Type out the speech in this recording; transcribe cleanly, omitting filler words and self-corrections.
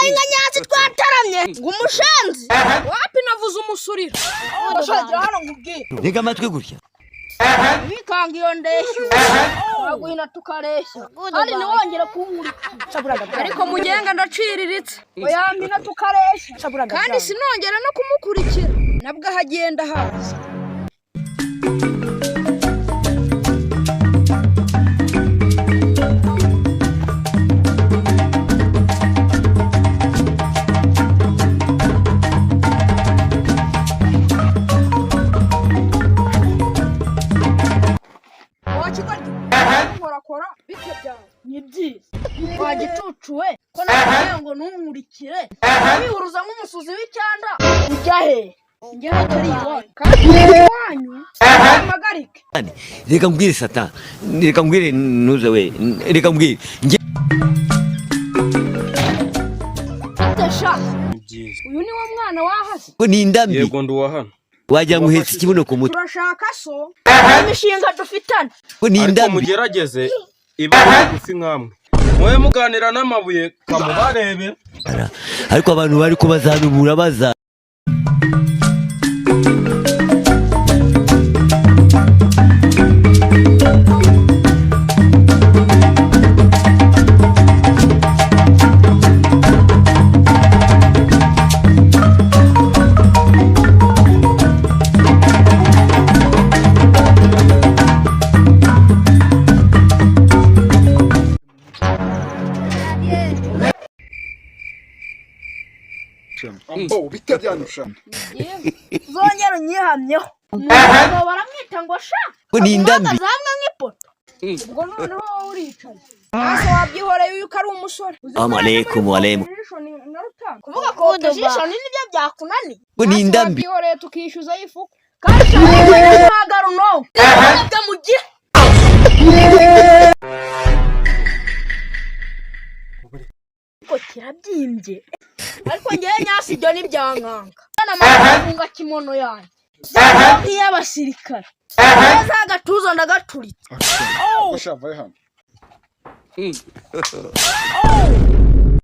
inka nyazi twataramye ngumushenzi wapi navuze umusurira bashajira hano ngubwiye rega amatwi gutya bikanga iyo ndeshyo waguhina tukaresha ari ni wongera kunkurikira ariko mugenga ndaciriritse oyambina tukaresha kandi sinongera no kumukurikira nabwo hagenda haza kora bitebya nibyiza wagicucuwe ko nagiye ngo numurikire wihuruza nk'umusuzi w'icyanda ujya he nge hatari iwanyu kandi iwanyu amagarike reka mbwire sata reka mbwire nuze we reka mbwire nge tesha uyu ni wo mwana wahase ko ni indambi yego nduwa hano wajya muhetse ikibuno ku mutwe turashaka so imishinga dufitane ko ni indambi ariko mugerageze ibara gufi nkamwe mwe muganira n'amabuye kamubarebe ariko abantu bari ko bazanubura baza ambo bitajyanusha zongera unyihamyeho baramwita ngo sha ko ni indambi zamwe nk'ipoto ubwo noneho uricaye ase wabyihoreye yuko ari umusore amalaikum walaikum kuvuga ko utajisho nibyo byakunani ko ni indambi wabyihoreye tukishyuza yifuka kandi cyane ntagara no ubwo mugihe ko kirabyimbye ariko ngewe nyasi ibyo nibyankanga n'amafunga kimono yanjye y'abasirikare neza agatuza ndagaturitse bashavaye hano